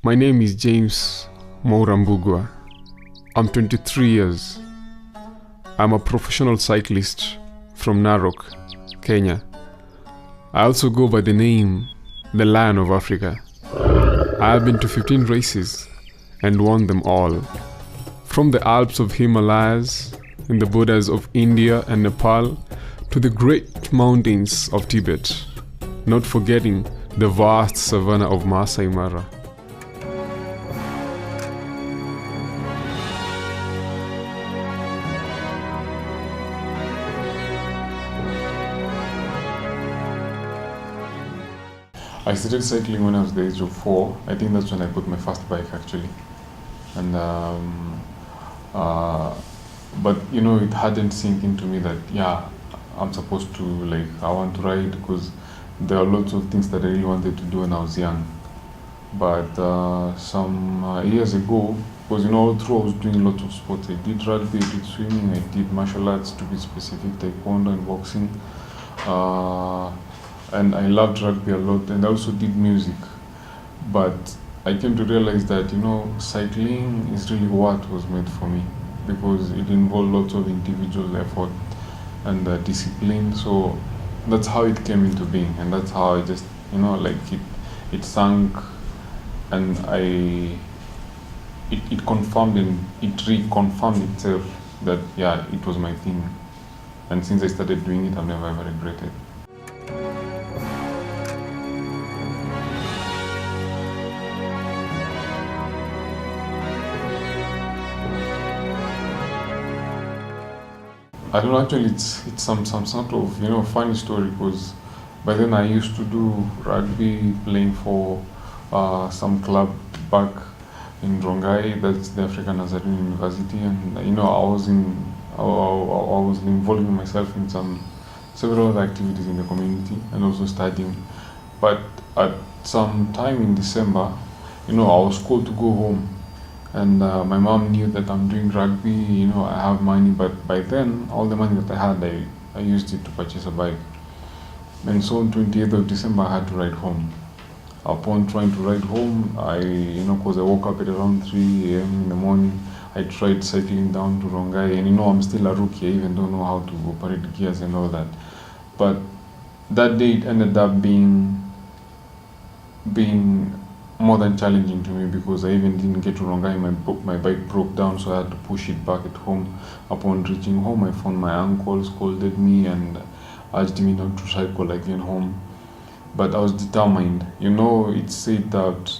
My name is James Mwaura. I'm 23 years. I'm a professional cyclist from Narok, Kenya. I also go by the name the Lion of Africa. I have been to 15 races and won them all. From the Alps of Himalayas in the borders of India and Nepal to the great mountains of Tibet, not forgetting the vast savanna of Masai Mara. I started cycling when I was the age of 4. I think that's when I bought my first bike actually. And but it hadn't sink into me that I'm supposed to I want to ride, because there are lots of things that I really wanted to do when I was young. But some years ago, because all through I was doing lots of sports. I did rugby, I did swimming, I did martial arts, to be specific, taekwondo and boxing. And I loved rugby a lot, and I also did music. But I came to realize that cycling is really what was made for me, because it involved lots of individual effort and discipline. So that's how it came into being, and that's how I just it sank, and it confirmed and it reconfirmed itself that it was my thing. And since I started doing it, I've never ever regretted. I don't know, actually it's some sort of funny story, because by then I used to do rugby, playing for some club back in Rongai, that's the African Nazarene University, and I was involving myself in several other activities in the community and also studying. But at some time in December, I was called to go home. And my mom knew that I'm doing rugby, I have money, but by then, all the money that I had, I used it to purchase a bike. And so on 28th of December, I had to ride home. Upon trying to ride home, because I woke up at around 3 a.m. in the morning, I tried cycling down to Rongai, and I'm still a rookie, I even don't know how to operate gears and all that. But that day, it ended up being more than challenging to me, because I even didn't get to Rongai. My bike broke down, so I had to push it back at home. Upon reaching home, I found my uncle, scolded me and urged me not to cycle again home. But I was determined. It's said that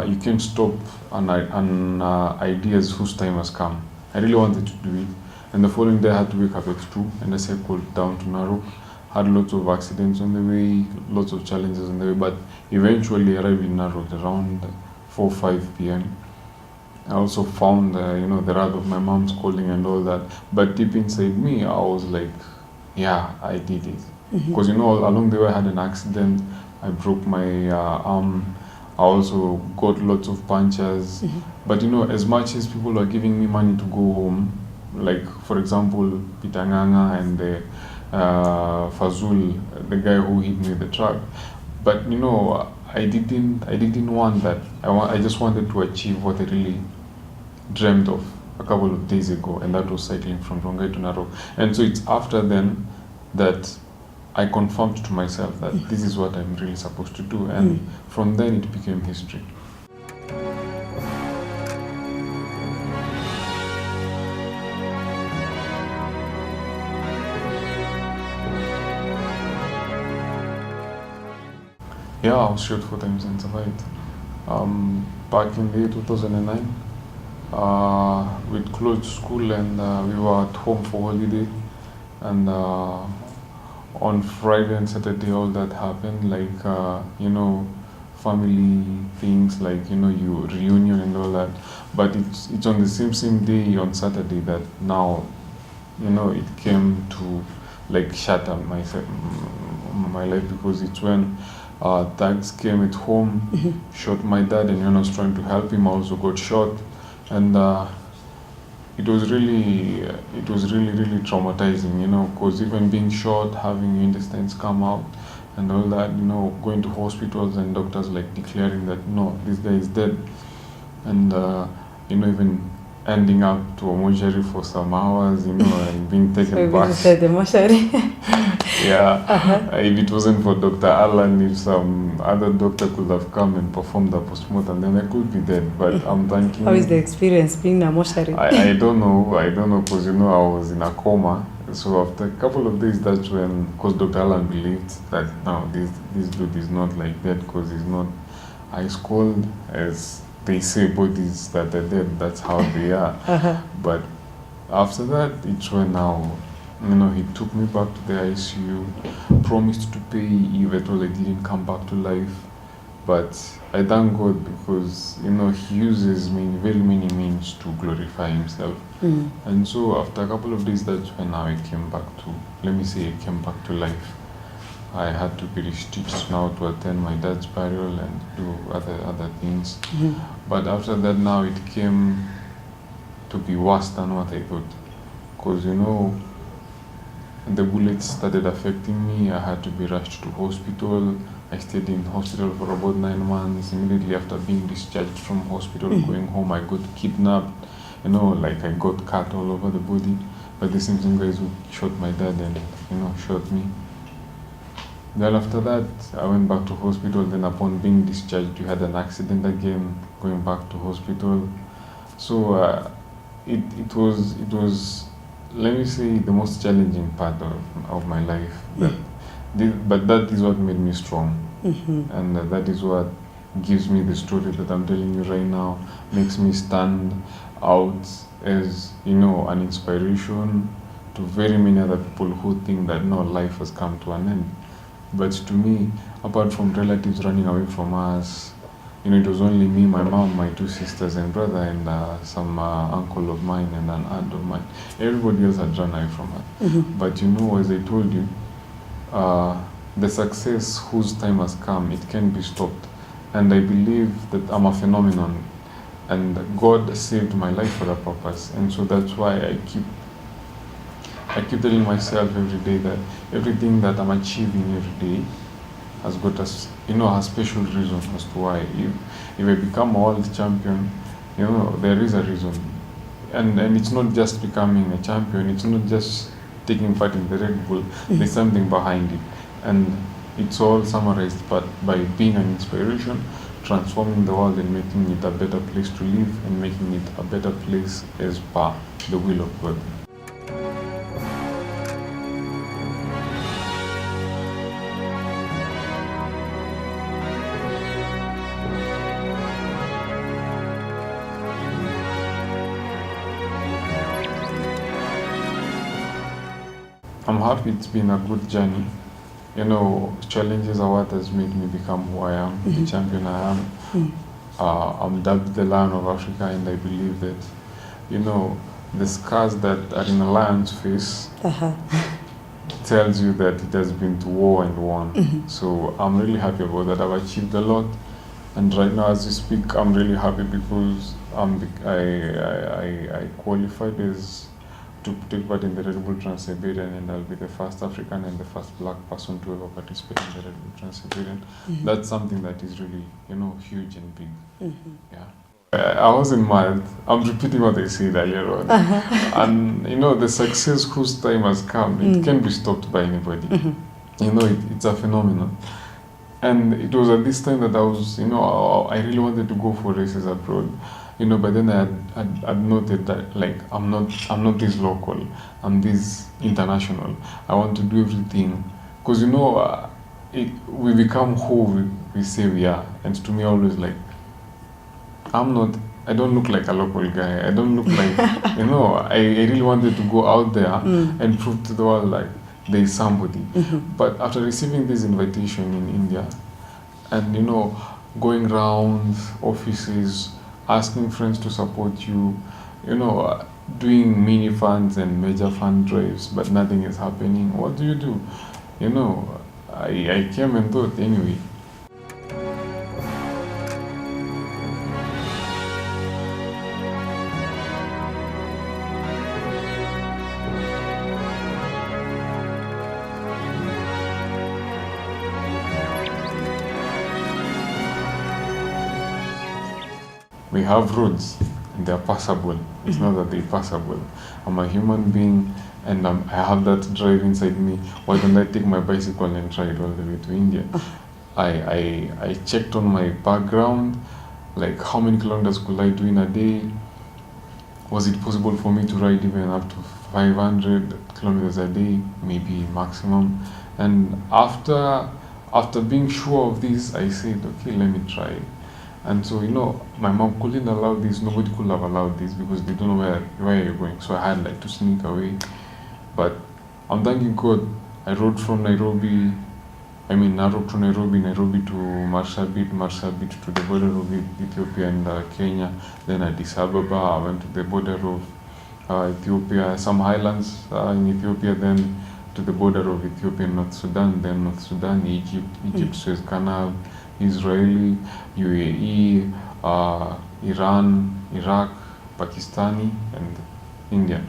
you can't stop an ideas whose time has come. I really wanted to do it, and the following day I had to wake up at 2, and I cycled down to Narok. Had lots of accidents on the way, lots of challenges on the way, but eventually arrived in Narok around 4 5 p.m. I also found the wrath of my mom scolding and all that, but deep inside me I was like, I did it. Because along the way I had an accident, I broke my arm, I also got lots of punctures. But as much as people were giving me money to go home, like for example Pitanganga and Fazul, the guy who hit me with the truck, but I didn't want that. I just wanted to achieve what I really dreamed of a couple of days ago, and that was cycling from Rongai to Narok. And so it's after then that I confirmed to myself that this is what I'm really supposed to do, and from then it became history. I was shot 4 times and survived. Back in the year 2009, we'd closed school and we were at home for holiday. And on Friday and Saturday, all that happened, family things, you reunion and all that. But it's on the same day on Saturday that now, it came to shatter my life, because it's when thugs came at home, shot my dad, and I was trying to help him. I also got shot, and it was really traumatizing, because even being shot, having your intestines come out, and all that, going to hospitals and doctors like declaring that no, this guy is dead, and even ending up to a mortuary for some hours, and being taken So we back. just said the mortuary. Yeah, if it wasn't for Dr. Alan, if some other doctor could have come and performed the postmortem, then I could be dead. But I'm thinking, How is the experience being in a mortuary? I don't know, because I was in a coma. So after a couple of days, that's when, because Dr. Alan believed that no, this dude is not like dead, because he's not ice cold, as they say bodies that are dead, that's how they are. But after that, it's when now, he took me back to the ICU, promised to pay if at all I didn't come back to life. But I thank God, because, he uses very many means to glorify himself. And so after a couple of days, that's when now I came back to life. I had to be restitched now to attend my dad's burial and do other things. But after that, now it came to be worse than what I thought. Because, the bullets started affecting me. I had to be rushed to hospital. I stayed in hospital for about 9 months. Immediately after being discharged from hospital, going home, I got kidnapped. I got cut all over the body by the same guys who shot my dad and, shot me. Then after that, I went back to hospital. Then upon being discharged, we had an accident again, going back to hospital. So it was, let me say, the most challenging part of my life. But that is what made me strong. And that is what gives me the story that I'm telling you right now, makes me stand out as, an inspiration to very many other people who think that no, life has come to an end. But to me, apart from relatives running away from us, it was only me, my mom, my 2 sisters and brother, and some uncle of mine and an aunt of mine. Everybody else had run away from us. But as I told you, the success whose time has come, it can be stopped. And I believe that I'm a phenomenon, and God saved my life for a purpose. And so that's why I keep telling myself every day that everything that I'm achieving every day has got a special reason as to why. If I become a world champion, there is a reason. And it's not just becoming a champion, it's not just taking part in the Red Bull, there's something behind it. And it's all summarized by being an inspiration, transforming the world and making it a better place to live and making it a better place as per the will of God. I'm happy it's been a good journey. Challenges are what has made me become who I am, the champion I am. I'm dubbed the Lion of Africa, and I believe that, the scars that are in a lion's face tells you that it has been to war and won. So I'm really happy about that. I've achieved a lot, and right now as we speak, I'm really happy because I qualified to take part in the Red Bull Trans-Siberian, and I'll be the first African and the first black person to ever participate in the Red Bull Trans-Siberian. That's something that is really, huge and big. Yeah. I wasn't mad. I'm repeating what I said earlier on. And, the success whose time has come, it can't be stopped by anybody. It's a phenomenon. And it was at this time that I was, I really wanted to go for races abroad. But then I'd noted that, I'm not this local, I'm this international. I want to do everything. Because, we become who we say we are. And to me, always I don't look like a local guy. I don't look like, I really wanted to go out there and prove to the world there is somebody. But after receiving this invitation in India and, going around offices, asking friends to support you, doing mini funds and major fund drives, but nothing is happening. What do? I came and thought, anyway, we have roads and they're passable. It's not that they're passable. I'm a human being and I have that drive inside me. Why don't I take my bicycle and ride all the way to India? I checked on my background, like how many kilometers could I do in a day? Was it possible for me to ride even up to 500 kilometers a day, maybe maximum? And after being sure of this, I said, okay, let me try. And so, my mom couldn't allow this. Nobody could have allowed this because they don't know where you're going. So I had like to sneak away. But I'm thanking God. I rode from Nairobi. Narok to Nairobi, Nairobi to Marsabit to the border of Ethiopia and Kenya. Then Addis Ababa, I went to the border of Ethiopia, some highlands in Ethiopia, then to the border of Ethiopia and North Sudan, Egypt, Suez Canal, Israel, UAE, Iran, Iraq, Pakistani, and India.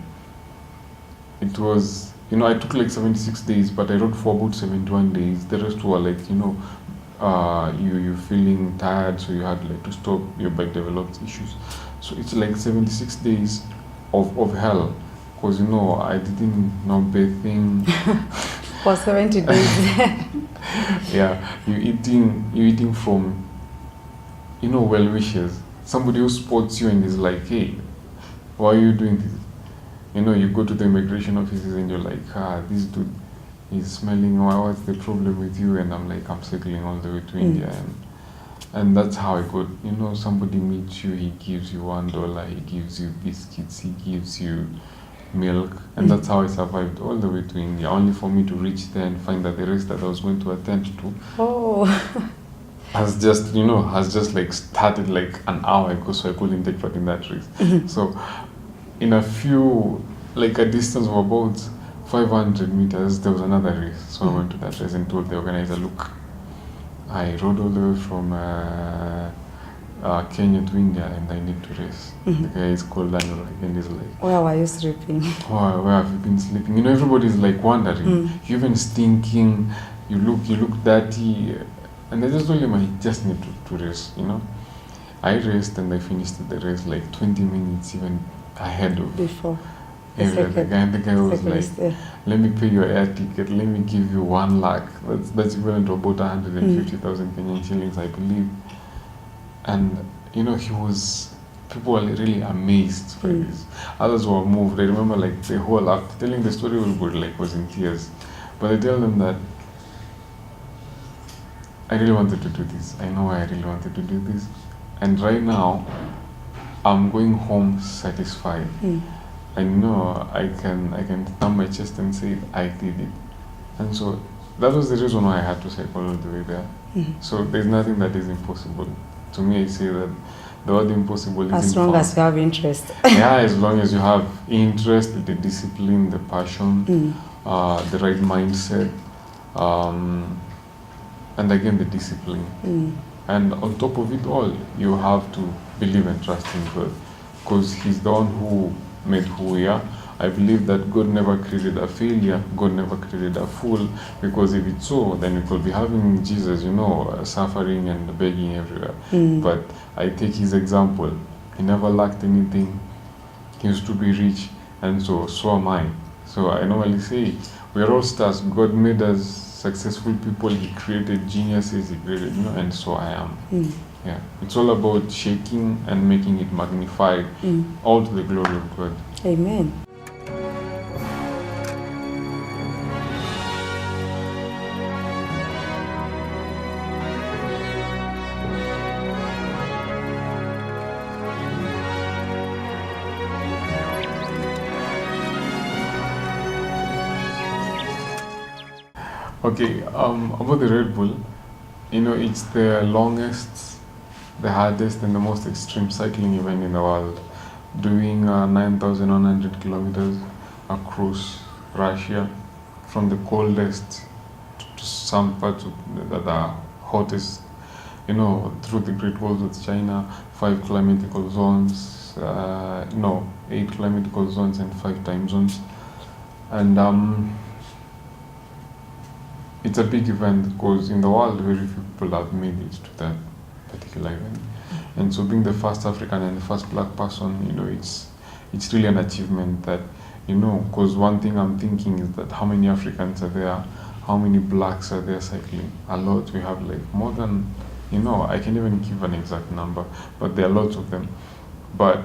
It was, I took like 76 days, but I rode for about 71 days. The rest were like, you feeling tired, so you had like to stop. Your bike developed issues. So it's like 76 days of hell, because I didn't know bathing. For 70 days. Yeah, you're eating from, well wishes. Somebody who spots you and is like, hey, why are you doing this? You go to the immigration offices and you're like, this dude is smelling, what's the problem with you? And I'm like, I'm cycling all the way to India. And that's how I got, somebody meets you, he gives you $1, he gives you biscuits, he gives you milk. And that's how I survived all the way to India, only for me to reach there and find that the race that I was going to attend to has just like started like an hour ago, so I couldn't take part in that race. So in a distance of about 500 meters, there was another race. So I went to that race and told the organizer, look, I rode all the way from Kenya to India and I need to race. The guy is called Daniel and he's like, where were you sleeping? Where have you been sleeping? Everybody's like wondering. You're even stinking, you look dirty. And I just told him I just need to race, I raced and I finished the race like 20 minutes even ahead of Before. The guy was Cyclist, like, let me pay your air ticket, let me give you 1 lakh. That's equivalent to about 150,000 Kenyan shillings, I believe. And people were really amazed by this. Others were moved. I remember like the whole, after telling the story, everybody was in tears. But I tell them that I really wanted to do this. I know why I really wanted to do this. And right now, I'm going home satisfied. I know I can thumb my chest and say I did it. And so that was the reason why I had to cycle all the way there. So there's nothing that is impossible. To me, I say that the word impossible isn't as long found. as you have interest. Yeah, as long as you have interest, the discipline, the passion, the right mindset, and again the discipline. And on top of it all, you have to believe and trust in God, because He's the one who made who we are. I believe that God never created a failure, God never created a fool, because if it's so, then we could be having Jesus, suffering and begging everywhere. But I take His example. He never lacked anything. He used to be rich, and so am I. So I normally say, we are all stars. God made us successful people. He created geniuses, He created, and so I am. Yeah, it's all about shaking and making it magnified, all to the glory of God. Amen. Okay, about the Red Bull, it's the longest, the hardest, and the most extreme cycling event in the world. Doing 9,100 kilometers across Russia, from the coldest to some parts that are hottest, through the Great Walls of China, 5 climatical zones, 8 climatical zones and 5 time zones. And it's a big event because in the world very few people have made it to that particular event. And so being the first African and the first black person, you know, it's really an achievement that, you know, because one thing I'm thinking is that how many Africans are there, how many blacks are there cycling? A lot. We have like more than, you know, I can't even give an exact number, but there are lots of them. But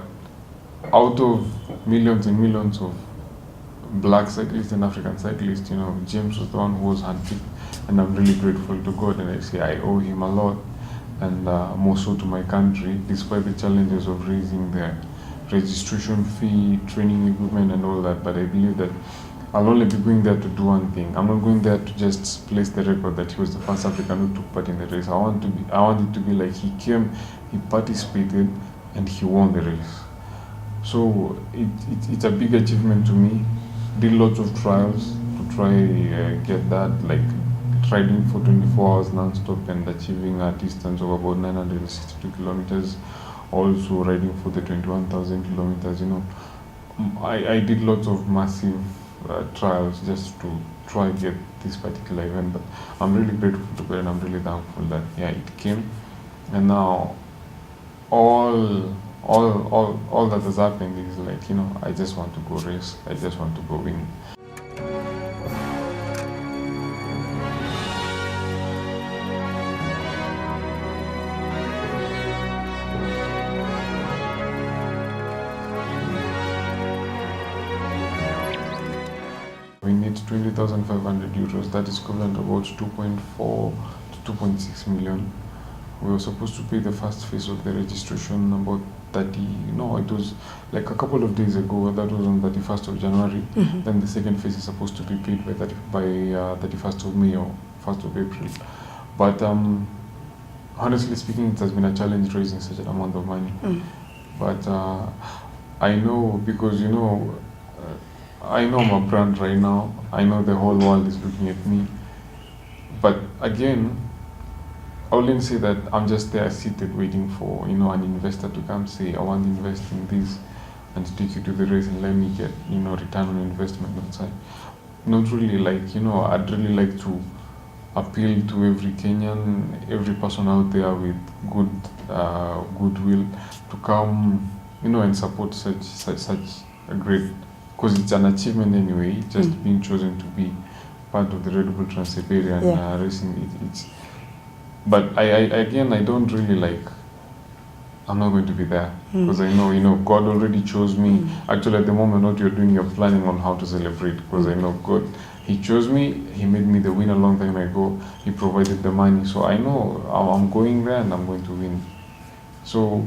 out of millions and millions of black cyclists and African cyclists, you know, James was the one who was handpicked, and I'm really grateful to God, and I say I owe him a lot, and more so to my country, despite the challenges of raising the registration fee, training equipment, and all that. But I believe that I'll only be going there to do one thing. I'm not going there to just place the record that he was the first African who took part in the race. I want it to be like he came, he participated, and he won the race. So it's a big achievement to me. Did lots of trials to try get that, like riding for 24 hours non-stop and achieving a distance of about 962 kilometers. Also riding for the 21,000 kilometers, you know. I did lots of massive trials just to try and get this particular event, but I'm really grateful to God, and I'm really thankful that it came, and now all that has happened is like, you know, I just want to go race, I just want to go win. We need 20,500 euros, that is equivalent to about 2.4 to 2.6 million. We were supposed to pay the first phase of the registration about 30, no, it was like a couple of days ago, that was on 31st of January. Mm-hmm. Then the second phase is supposed to be paid by 31st of May or 1st of April. But honestly speaking, it has been a challenge raising such an amount of money. But I know, because, you know, I know I'm a brand right now. I know the whole world is looking at me. But again, I wouldn't say that I'm just there seated waiting for, you know, an investor to come say, I want to invest in this and take you to the race and let me get, you know, return on investment on side. Not really, like, you know, I'd really like to appeal to every Kenyan, every person out there with goodwill to come, you know, and support such a great, because it's an achievement anyway, just being chosen to be part of the Red Bull Trans-Siberian racing. But I don't really like, I'm not going to be there, because I know, you know, God already chose me. Actually, at the moment, what you're doing, you're planning on how to celebrate, because I know God, He chose me, He made me the winner a long time ago, He provided the money, so I know I'm going there and I'm going to win. So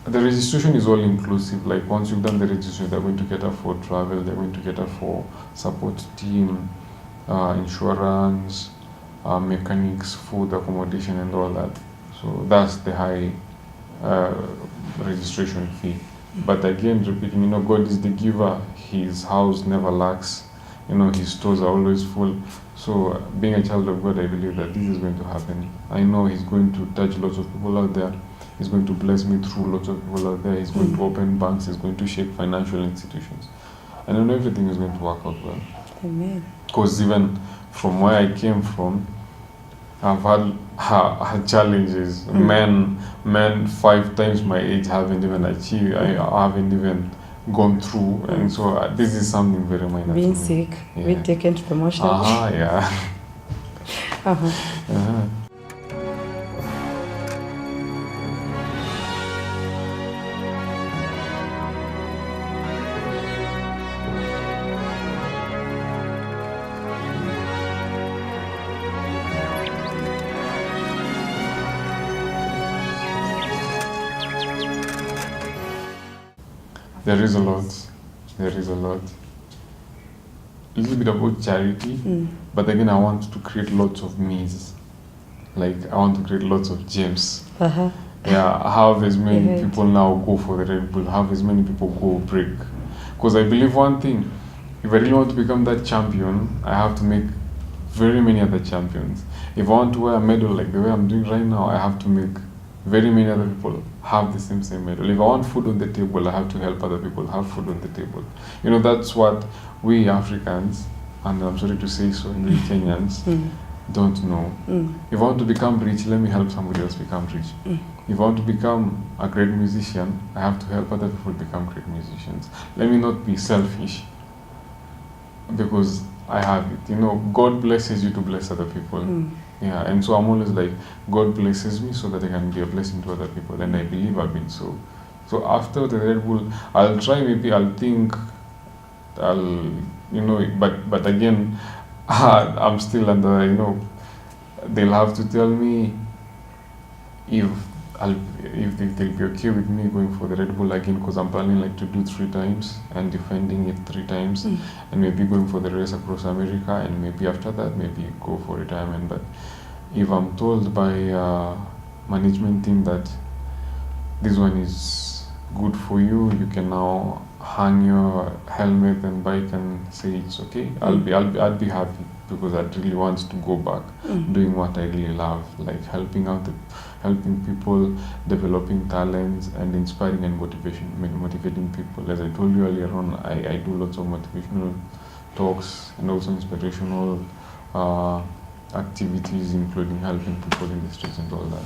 the registration is all inclusive. Like once you've done the registration, they're going to cater for travel, they're going to cater for support team, insurance, mechanics, food, accommodation, and all that. So that's the high registration fee. But again, repeating, you know, God is the giver. His house never lacks. You know, His stores are always full. So being a child of God, I believe that this is going to happen. I know He's going to touch lots of people out there. He's going to bless me through lots of people out there. He's going to open banks. He's going to shake financial institutions. And I know everything is going to work out well. Amen. Because even from where I came from, I've had challenges. Men 5 times my age haven't even achieved. I haven't even gone through, and so this is something very minor. Being to me. sick, being taken to the mortuary. Yeah. There is a lot. A little bit about charity, but again, I want to create lots of me's. Like, I want to create lots of gems. Have as many people now go for the Red Bull, have as many people go break. Because I believe one thing, if I really want to become that champion, I have to make very many other champions. If I want to wear a medal like the way I'm doing right now, I have to make very many other people have the same medal. If I want food on the table, I have to help other people have food on the table. You know, that's what we Africans, and I'm sorry to say so, we Kenyans, don't know. If I want to become rich, let me help somebody else become rich. if I want to become a great musician, I have to help other people become great musicians. Let me not be selfish because I have it. You know, God blesses you to bless other people. Yeah, and so I'm always like, God blesses me so that I can be a blessing to other people, and I believe I've been so. So after the Red Bull, I'll try. Maybe I'll think. But again, I'm still under. They'll have to tell me if they'll be okay with me going for the Red Bull again, because I'm planning like to do 3 times and defending it 3 times, and maybe going for the race across America, and maybe after that maybe go for retirement. But if I'm told by management team that this one is good for you, you can now hang your helmet and bike and say it's okay, I'd be happy, because I really want to go back doing what I really love, like helping people, developing talents, and inspiring and motivating people. As I told you earlier on, I do lots of motivational talks and also inspirational activities, including helping people in the streets and all that.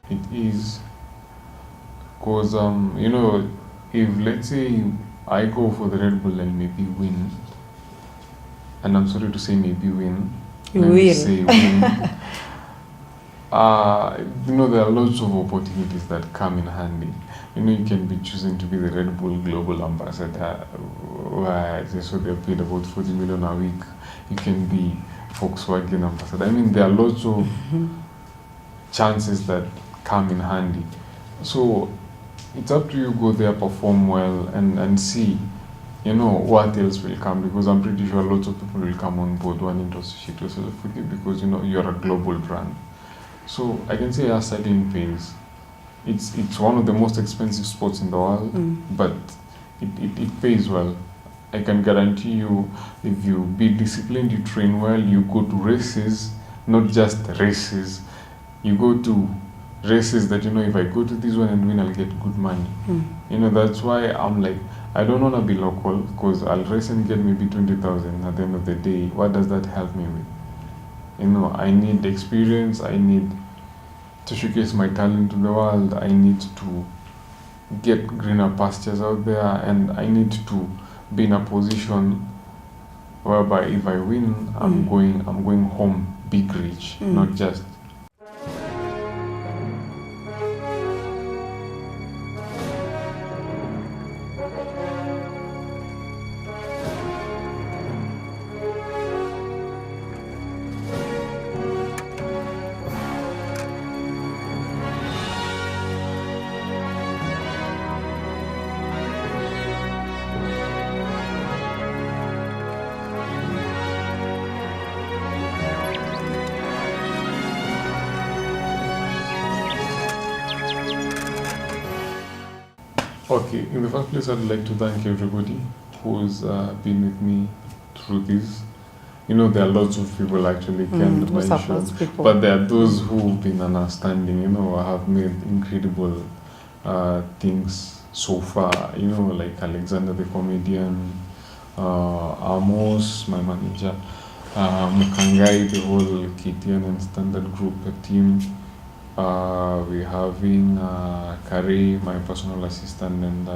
It is because if let's say I go for the Red Bull and maybe win, and I'm sorry to say maybe win, you will say win. There are lots of opportunities that come in handy. You can be choosing to be the Red Bull global ambassador, where they're paid about 40 million a week. You can be Volkswagen ambassador. There are lots of chances that come in handy. So it's up to you, go there, perform well, and see, what else will come, because I'm pretty sure lots of people will come on board wanting to associate yourself with you, because you're a global brand. So I can say cycling pays. It's one of the most expensive sports in the world, but it pays well. I can guarantee you, if you be disciplined, you train well, you go to races, not just races, you go to races that if I go to this one and win, I'll get good money. That's why I'm like, I don't want to be local, because I'll race and get maybe 20,000 at the end of the day. What does that help me with? I need experience, I need to showcase my talent to the world, I need to get greener pastures out there, and I need to be in a position whereby if I win, I'm going home big rich, not just. Okay, in the first place, I'd like to thank everybody who's been with me through this. There are lots of people actually can't mention, but there are those who've been understanding, have made incredible things so far, like Alexander the comedian, Amos, my manager, Mukangai, the whole KTN and Standard Group team. We're having Kari, my personal assistant and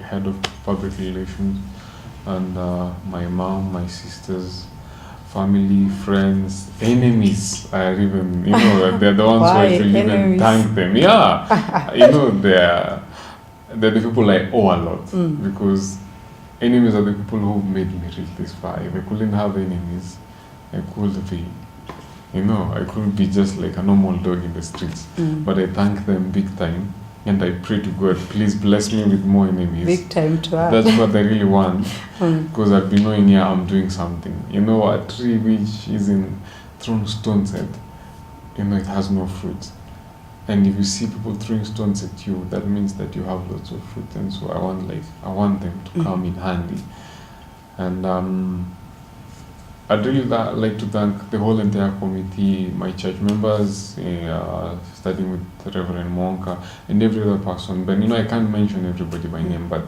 head of public relations, and my mom, my sisters, family, friends, enemies. Are even, they're the ones who actually even thank them. Yeah, they're the people I owe a lot, because enemies are the people who made me reach this far. If I couldn't have enemies, I could be. I couldn't be just like a normal dog in the streets. But I thank them big time, and I pray to God, please bless me with more enemies. Big time to us. That's what I really want, because I've been knowing I'm doing something. A tree which is in thrown stones at, it has no fruit. And if you see people throwing stones at you, that means that you have lots of fruit. And so I want them to come in handy. And I'd really like to thank the whole entire committee, my church members, starting with Reverend Mwaura and every other person. But I can't mention everybody by name, but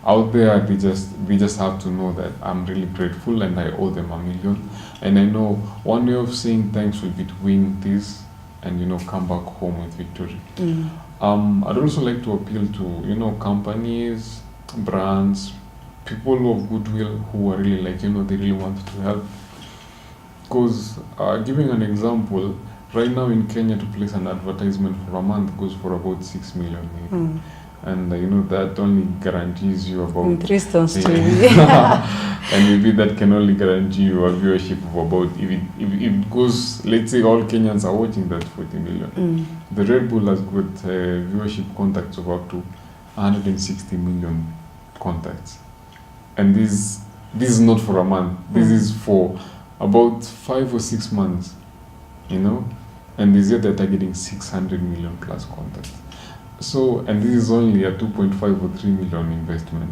out there they just have to know that I'm really grateful and I owe them $1 million. And I know one way of saying thanks will be to win this and come back home with victory. I'd also like to appeal to companies, brands, people of goodwill who are really they really want to help. Because giving an example, right now in Kenya to place an advertisement for a month goes for about 6 million maybe. And that only guarantees you about 3 stones TV. and maybe that can only guarantee you a viewership of about, if it goes, let's say all Kenyans are watching, that 40 million. The Red Bull has got viewership contacts of up to 160 million contacts. And this is not for a month. This is for about 5 or 6 months, and this year they're targeting 600 million plus contacts. So, and this is only a 2.5 or 3 million investment.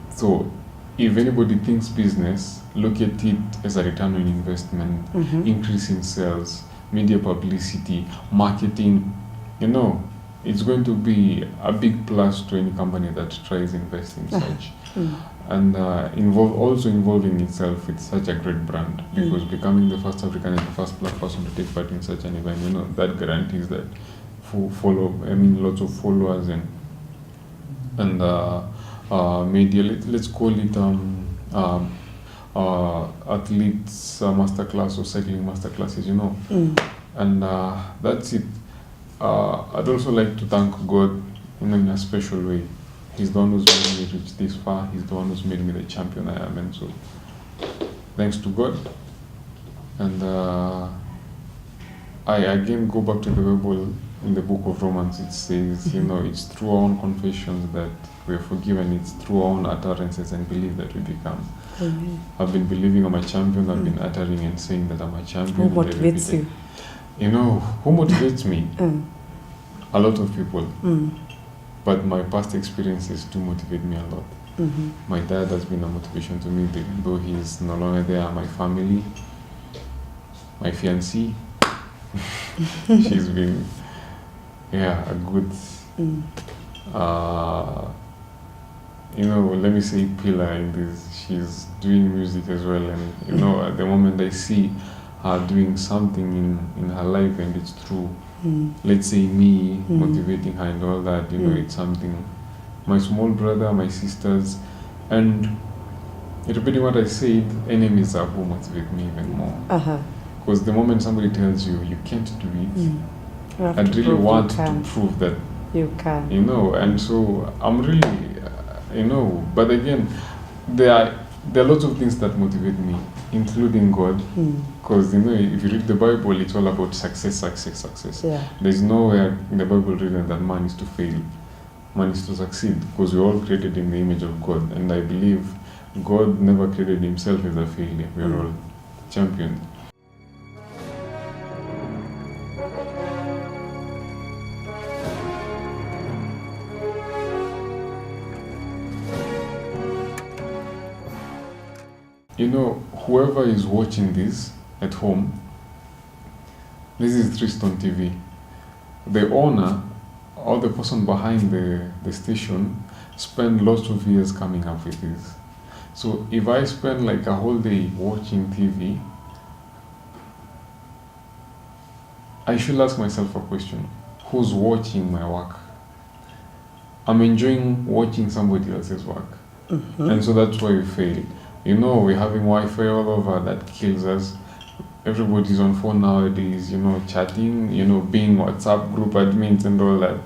So, if anybody thinks business, look at it as a return on investment, increase in sales, media publicity, marketing. It's going to be a big plus to any company that tries investing in such. And also involving itself with such a great brand, because becoming the first African and the first Black person to take part in such an event, that guarantees that lots of followers and media. Let's call it athletes masterclass or cycling masterclasses, and that's it. I'd also like to thank God, in a special way. He's the one who's made me reach this far. He's the one who's made me the champion I am, and so thanks to God. And I again go back to the Bible. In the book of Romans, it says, it's through our own confessions that we are forgiven. It's through our own utterances and belief that we become. I've been believing I'm a champion. I've been uttering and saying that I'm a champion. Who motivates you? Who motivates me? A lot of people. But my past experiences do motivate me a lot. My dad has been a motivation to me, even though he's no longer there. My family, my fiancée, she's been a good, let me say pillar in this. She's doing music as well, and at the moment I see her doing something in her life, and it's true. Let's say me motivating her and all that, it's something. My small brother, my sisters, and repeating what I said, enemies are who motivate me even more. Because the moment somebody tells you you can't do it, I really want to prove that you can. And so I'm really, but again, there are lots of things that motivate me, including God. Because if you read the Bible, it's all about success. There's nowhere in the Bible written that man is to fail, man is to succeed, because we're all created in the image of God. And I believe God never created himself as a failure. We're all champions. Whoever is watching this at home, this is Tristan TV. The owner or the person behind the station spent lots of years coming up with this. So if I spend like a whole day watching TV, I should ask myself a question. Who's watching my work? I'm enjoying watching somebody else's work. And so that's why we fail. We're having Wi-Fi all over that kills us. Everybody's on phone nowadays, chatting, being WhatsApp group admins and all that.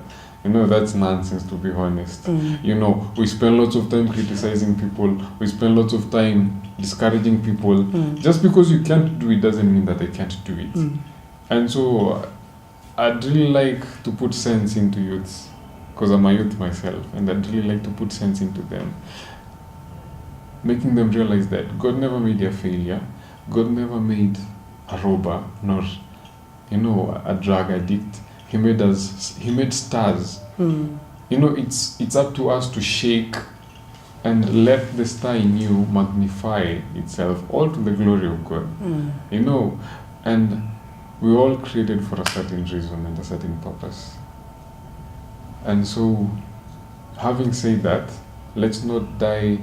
That's nonsense, to be honest. We spend lots of time criticizing people. We spend lots of time discouraging people. Just because you can't do it doesn't mean that I can't do it. And so I'd really like to put sense into youths, because I'm a youth myself, and I'd really like to put sense into them. Making them realize that God never made a failure. God never made a robber, not, a drug addict. He made stars. It's up to us to shake and let the star in you magnify itself, all to the glory of God. And we're all created for a certain reason and a certain purpose. And so, having said that, let's not die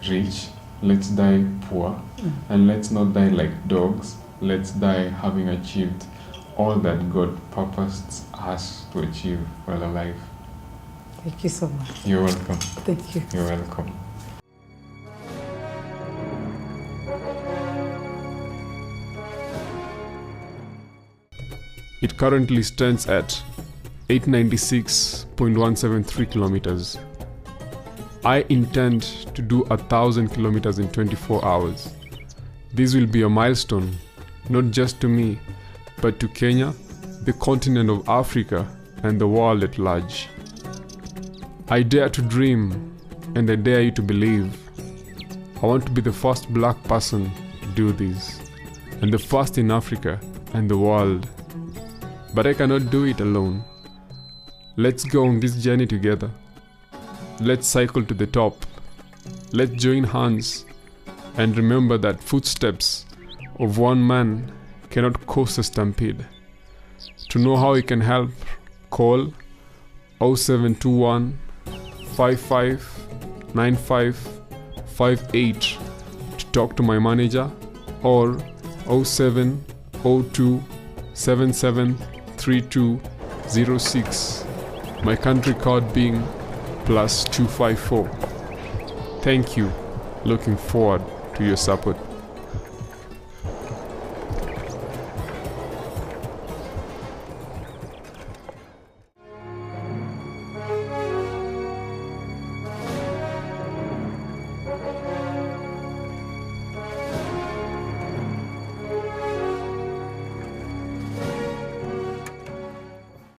rich, let's die poor, and let's not die like dogs. Let's die having achieved all that God purposed us to achieve while alive. Thank you so much. You're welcome. Thank you. You're welcome. It currently stands at 896.173 kilometers. I intend to do 1,000 kilometers in 24 hours. This will be a milestone, not just to me, but to Kenya, the continent of Africa, and the world at large. I dare to dream, and I dare you to believe. I want to be the first black person to do this, and the first in Africa and the world. But I cannot do it alone. Let's go on this journey together. Let's cycle to the top. Let's join hands and remember that footsteps of one man cannot cause a stampede. To know how you can help, call 0721 55 95 58 to talk to my manager, or 0702 77 3206, my country code being +254. Thank you. Looking forward to your support.